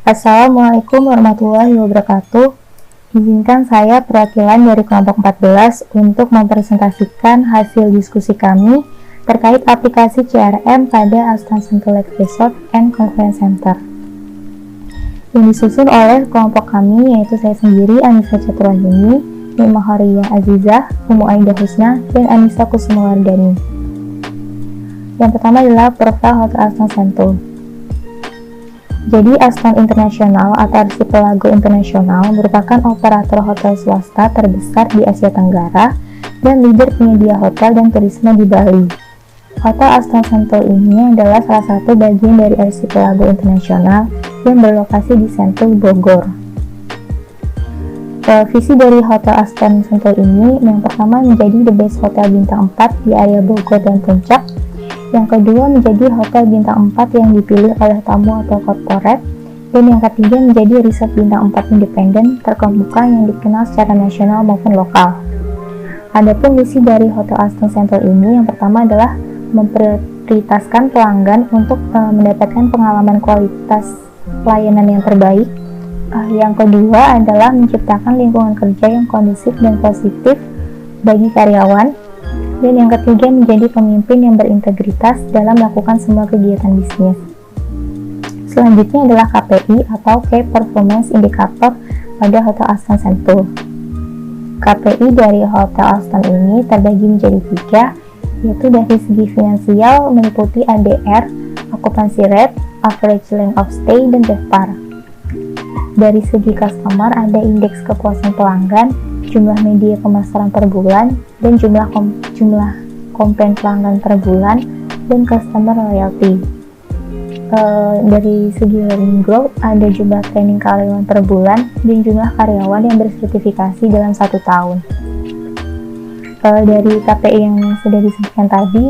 Assalamualaikum warahmatullahi wabarakatuh. Izinkan saya perwakilan dari kelompok 14 untuk mempresentasikan hasil diskusi kami terkait aplikasi CRM pada Aston Sentul Resort and Conference Center yang disusun oleh kelompok kami, yaitu saya sendiri, Anissa Caturwahyuni, Mima Horiyah Azizah, Umu Aidah Husna, dan Anissa Kusumawardani. Yang pertama adalah profil Hotel Aston Sentul. Jadi Aston International atau Archipelago International merupakan operator hotel swasta terbesar di Asia Tenggara dan leader penyedia hotel dan turisme di Bali. Hotel Aston Sentul ini adalah salah satu bagian dari Archipelago International yang berlokasi di Sentul, Bogor. Visi dari Hotel Aston Sentul ini yang pertama menjadi the best hotel bintang 4 di area Bogor dan Puncak. Yang kedua menjadi hotel bintang 4 yang dipilih oleh tamu atau korporat, dan yang ketiga menjadi resort bintang 4 independen terkemuka yang dikenal secara nasional maupun lokal. Adapun misi dari Hotel Aston Sentul ini yang pertama adalah memprioritaskan pelanggan untuk mendapatkan pengalaman kualitas pelayanan yang terbaik. Yang kedua adalah menciptakan lingkungan kerja yang kondusif dan positif bagi karyawan. Dan yang ketiga menjadi pemimpin yang berintegritas dalam melakukan semua kegiatan bisnis. Selanjutnya adalah KPI atau Key Performance Indicator pada Hotel Aston Sentul. KPI dari Hotel Aston ini terbagi menjadi 3, yaitu dari segi finansial meliputi ADR, occupancy rate, average length of stay, dan RevPAR. Dari segi customer ada indeks kepuasan pelanggan, jumlah media pemasaran per bulan, dan jumlah komplain pelanggan per bulan, dan customer loyalty. Dari segi learning growth ada jumlah training karyawan per bulan dan jumlah karyawan yang bersertifikasi dalam 1 tahun. Dari KPI yang sudah disebutkan tadi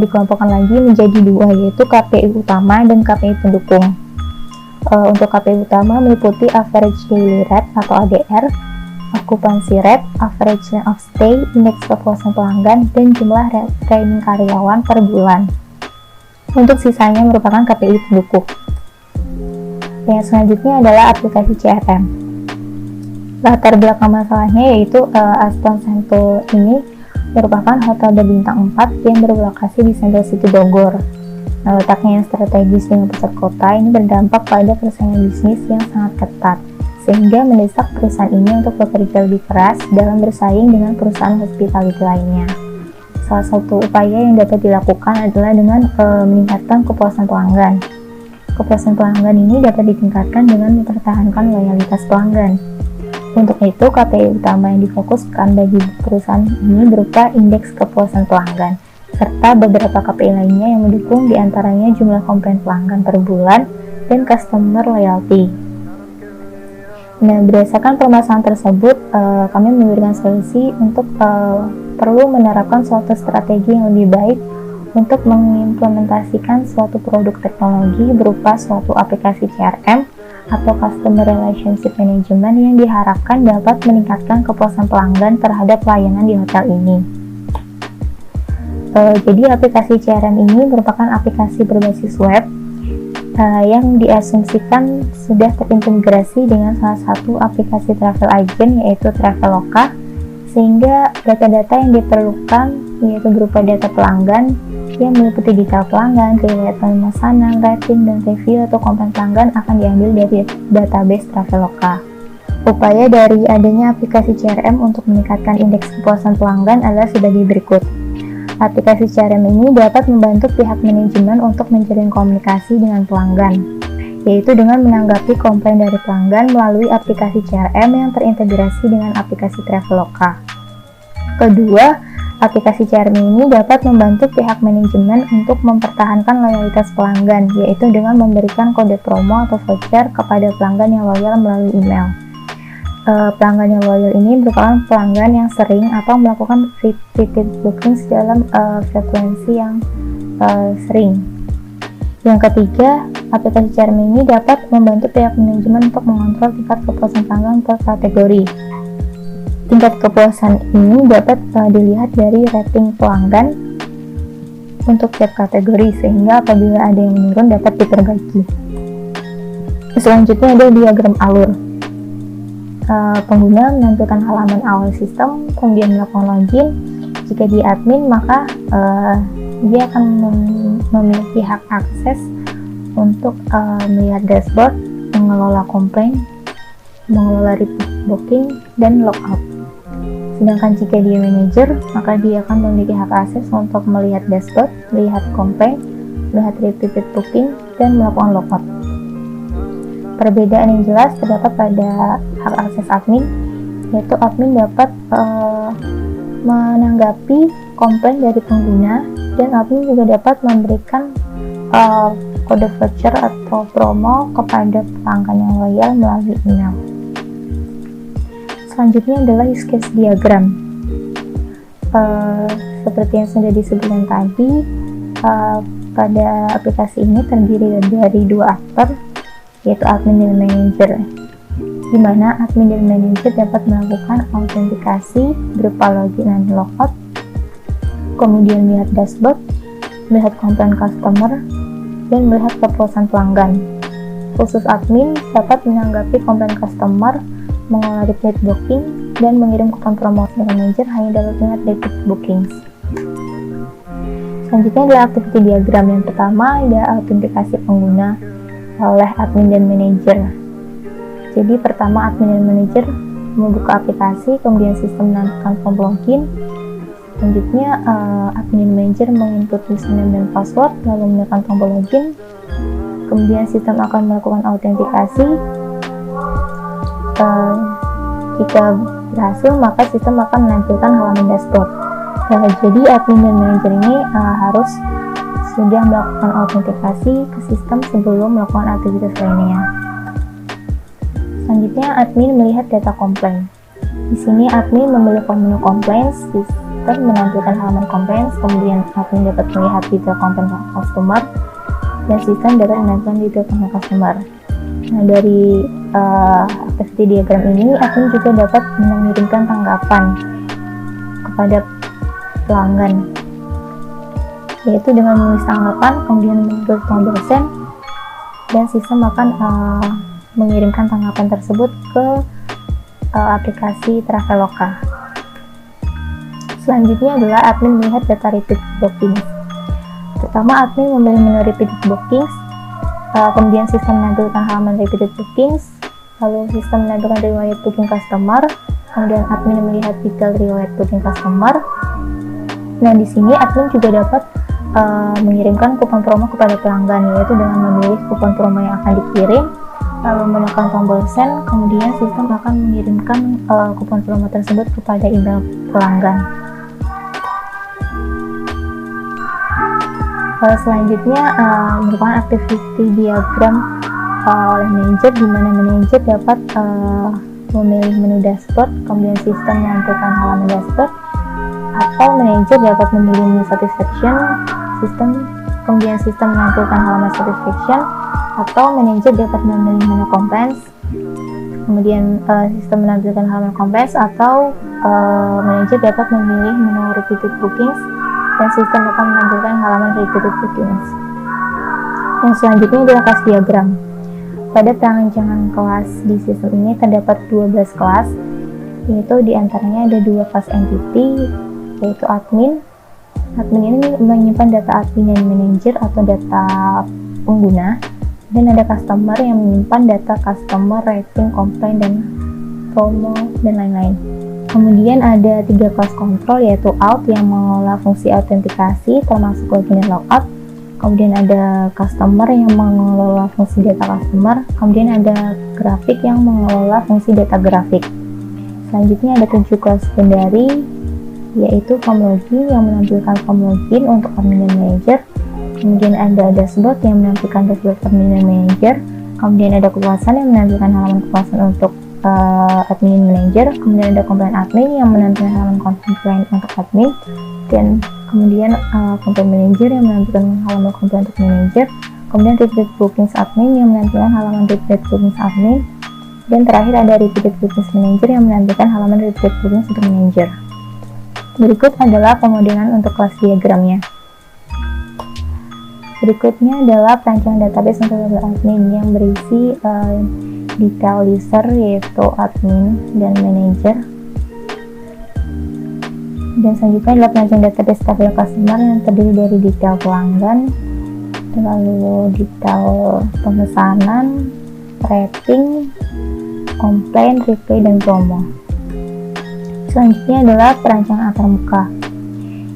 dikelompokkan lagi menjadi 2, yaitu KPI utama dan KPI pendukung. Untuk KPI utama meliputi average daily rate atau ADR, occupancy rate, average length of stay, indeks kepuasan pelanggan, dan jumlah training karyawan per bulan. Untuk sisanya merupakan KPI pendukung. Yang selanjutnya adalah aplikasi CRM. Latar belakang masalahnya yaitu Aston Sentul ini merupakan hotel berbintang 4 yang berlokasi di Sentul City Bogor. Letaknya yang strategis dengan pusat kota ini berdampak pada persaingan bisnis yang sangat ketat, sehingga mendesak perusahaan ini untuk bekerja lebih keras dalam bersaing dengan perusahaan hospitality lainnya. Salah satu upaya yang dapat dilakukan adalah dengan meningkatkan kepuasan pelanggan. Kepuasan pelanggan ini dapat ditingkatkan dengan mempertahankan loyalitas pelanggan. Untuk itu, KPI utama yang difokuskan bagi perusahaan ini berupa indeks kepuasan pelanggan, serta beberapa KPI lainnya yang mendukung, diantaranya jumlah komplain pelanggan per bulan dan customer loyalty. Nah, berdasarkan permasalahan tersebut, kami memberikan solusi untuk perlu menerapkan suatu strategi yang lebih baik untuk mengimplementasikan suatu produk teknologi berupa suatu aplikasi CRM atau Customer Relationship Management yang diharapkan dapat meningkatkan kepuasan pelanggan terhadap layanan di hotel ini. Jadi aplikasi CRM ini merupakan aplikasi berbasis web yang diasumsikan sudah terintegrasi dengan salah satu aplikasi travel agent yaitu Traveloka, sehingga data-data yang diperlukan yaitu berupa data pelanggan yang meliputi detail pelanggan, riwayat pemesanan, rating, dan review atau komplain pelanggan akan diambil dari database Traveloka. Upaya dari adanya aplikasi CRM untuk meningkatkan indeks kepuasan pelanggan adalah sebagai berikut. Aplikasi CRM ini dapat membantu pihak manajemen untuk menjalin komunikasi dengan pelanggan, yaitu dengan menanggapi komplain dari pelanggan melalui aplikasi CRM yang terintegrasi dengan aplikasi Traveloka. Kedua, aplikasi CRM ini dapat membantu pihak manajemen untuk mempertahankan loyalitas pelanggan, yaitu dengan memberikan kode promo atau voucher kepada pelanggan yang loyal melalui email. Pelanggan yang loyal ini merupakan pelanggan yang sering atau melakukan repeated bookings dalam frekuensi yang sering. Yang ketiga, aplikasi CRM ini dapat membantu pihak manajemen untuk mengontrol tingkat kepuasan pelanggan per kategori. Tingkat kepuasan ini dapat dilihat dari rating pelanggan untuk tiap kategori, sehingga apabila ada yang menurun dapat diperbaiki. Selanjutnya ada diagram alur. Pengguna menampilkan halaman awal sistem, kemudian melakukan login. Jika di admin, maka dia akan memiliki hak akses untuk melihat dashboard, mengelola komplain, mengelola repeat booking, dan logout. Sedangkan jika dia manager, maka dia akan memiliki hak akses untuk melihat dashboard, melihat komplain, melihat repeat booking, dan melakukan logout. Perbedaan yang jelas terdapat pada hak akses admin, yaitu admin dapat menanggapi komplain dari pengguna, dan admin juga dapat memberikan kode voucher atau promo kepada pelanggan yang loyal melalui email. Selanjutnya adalah use case diagram. Seperti yang sudah disebutkan tadi, pada aplikasi ini terdiri dari dua aktor, yaitu admin dan manager, di mana admin dan manager dapat melakukan autentikasi berupa login dan logout, kemudian melihat dashboard, melihat komplain customer, dan melihat kepuasan pelanggan. Khusus admin dapat menanggapi komplain customer, mengolah repeat booking, dan mengirim kupon promosi. Manager hanya dapat melihat repeat bookings. Selanjutnya adalah activity diagram. Yang pertama ada autentikasi pengguna oleh admin dan manager. Jadi pertama admin dan manager membuka aplikasi, kemudian sistem menampilkan form login. Selanjutnya admin dan manager menginput username dan password, lalu menekan tombol login. Kemudian sistem akan melakukan autentikasi. Jika berhasil, maka sistem akan menampilkan halaman dashboard. Jadi admin dan manager ini harus sudah melakukan autentikasi ke sistem sebelum melakukan aktivitas lainnya. Selanjutnya, admin melihat data komplain. Di sini admin memilih menu komplain, sistem menampilkan halaman komplain, kemudian admin dapat melihat detail komplain customer, dan sistem dapat menampilkan detail komplain customer. Nah, dari activity diagram ini, admin juga dapat mengirimkan tanggapan kepada pelanggan, yaitu dengan menulis tanggapan, kemudian menulis tombol send, dan sistem akan mengirimkan tanggapan tersebut ke aplikasi Traveloka. Selanjutnya adalah admin melihat data repeat bookings. Pertama, admin memilih menu repeat bookings, kemudian sistem menampilkan halaman repeat bookings, lalu sistem menampilkan riwayat booking customer, kemudian admin melihat detail riwayat booking customer. Nah, di sini admin juga dapat mengirimkan kupon promo kepada pelanggan, yaitu dengan memilih kupon promo yang akan dikirim, lalu menekan tombol send, kemudian sistem akan mengirimkan kupon promo tersebut kepada email pelanggan. Selanjutnya merupakan activity diagram oleh manager, di mana manager dapat memilih menu dashboard, kemudian sistem menampilkan halaman dashboard, atau manager dapat memilih menu satisfaction, sistem, kemudian sistem menampilkan halaman satisfaction, atau manager dapat memilih menu complaints, kemudian sistem menampilkan halaman complaints, atau manager dapat memilih menu repeated bookings, dan sistem akan menampilkan halaman repeated bookings. Yang selanjutnya adalah kelas diagram. Pada perancangan kelas di sistem ini terdapat 12 kelas, yaitu diantaranya ada 2 kelas entity, yaitu admin. Admin ini menyimpan data admin dan manager atau data pengguna, dan ada customer yang menyimpan data customer, rating, komplain, dan promo, dan lain-lain. Kemudian ada 3 kelas kontrol, yaitu out yang mengelola fungsi autentikasi termasuk login dan logout. Kemudian ada customer yang mengelola fungsi data customer. Kemudian ada grafik yang mengelola fungsi data grafik. Selanjutnya ada 7 kelas secondary, yaitu form login yang menampilkan form login untuk admin dan manager. Kemudian ada dashboard yang menampilkan dashboard admin dan manager. Kemudian ada kepuasan yang menampilkan halaman kepuasan untuk admin manager. Kemudian ada komplain admin yang menampilkan halaman komplain untuk admin, dan kemudian komplain manager yang menampilkan halaman komplain untuk manager. Kemudian repeated bookings admin yang menampilkan halaman repeated bookings admin, dan terakhir ada repeated bookings manager yang menampilkan halaman repeated bookings untuk manager. Berikut adalah pemodelan untuk kelas diagramnya. Berikutnya adalah perancangan database untuk level admin yang berisi detail user, yaitu admin dan manager. Dan selanjutnya adalah perancangan database tabel customer yang terdiri dari detail pelanggan, lalu detail pemesanan, rating, komplain, replay, dan promo. Selanjutnya adalah perancangan antarmuka.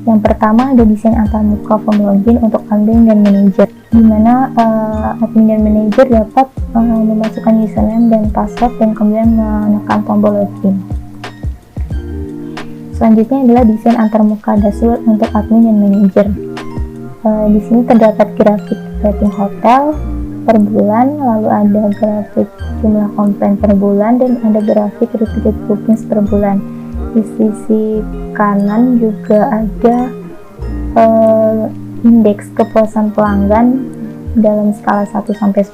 Yang pertama ada desain antarmuka form login untuk admin dan manajer, di mana admin dan manajer dapat memasukkan username dan password dan kemudian menekan tombol login. Selanjutnya adalah desain antarmuka dashboard untuk admin dan manajer. Di sini terdapat grafik rating hotel per bulan, lalu ada grafik jumlah komplain per bulan, dan ada grafik repeated bookings per bulan. Di sisi kanan juga ada indeks kepuasan pelanggan dalam skala 1-10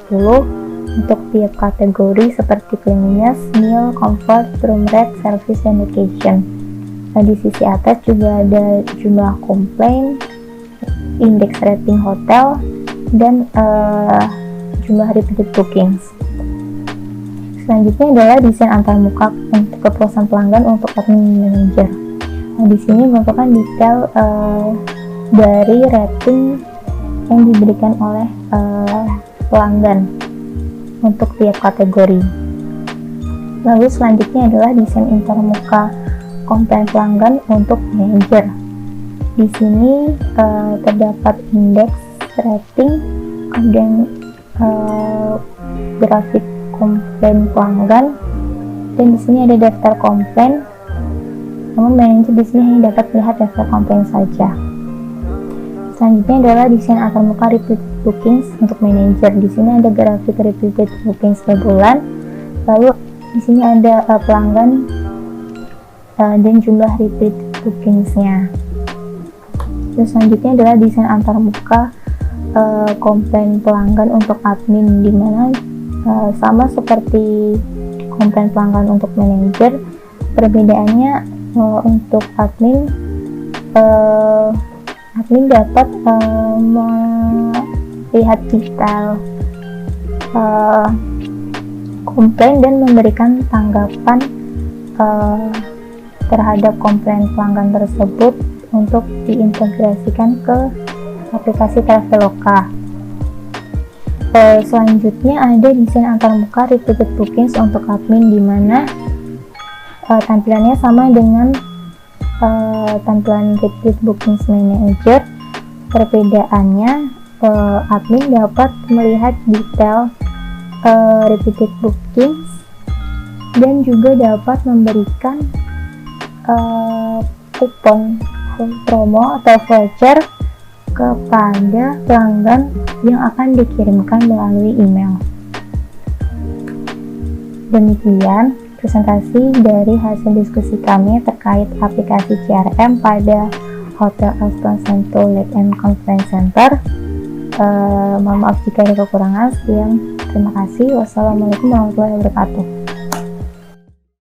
untuk tiap kategori seperti cleanliness, meal, comfort, room rate, service, dan location. Di sisi atas juga ada jumlah komplain, indeks rating hotel, dan jumlah repeated bookings. Selanjutnya adalah desain antarmuka untuk kepuasan pelanggan untuk admin manager. Di sini merupakan detail dari rating yang diberikan oleh pelanggan untuk tiap kategori. Lalu selanjutnya adalah desain antarmuka komplain pelanggan untuk manager. Di sini terdapat indeks rating, kemudian grafik komplain pelanggan, dan di sini ada daftar komplain. Namun manajer di sini hanya dapat melihat daftar komplain saja. Selanjutnya adalah desain antarmuka repeated bookings untuk manajer. Di sini ada grafik repeated bookings per bulan. Lalu di sini ada pelanggan dan jumlah repeat bookingsnya. Terus selanjutnya adalah desain antarmuka komplain pelanggan untuk admin, di mana sama seperti komplain pelanggan untuk manajer. Perbedaannya untuk admin dapat melihat detail komplain dan memberikan tanggapan terhadap komplain pelanggan tersebut untuk diintegrasikan ke aplikasi Traveloka. Selanjutnya ada desain antarmuka repeated bookings untuk admin, di mana tampilannya sama dengan tampilan repeated bookings manager. Perbedaannya admin dapat melihat detail repeated bookings dan juga dapat memberikan kupon promo atau voucher kepada pelanggan yang akan dikirimkan melalui email. Demikian presentasi dari hasil diskusi kami terkait aplikasi CRM pada Hotel Aston Sentul Lake and Conference Center. Mohon maaf jika ada kekurangan. Sekian, terima kasih. Wassalamualaikum warahmatullahi wabarakatuh.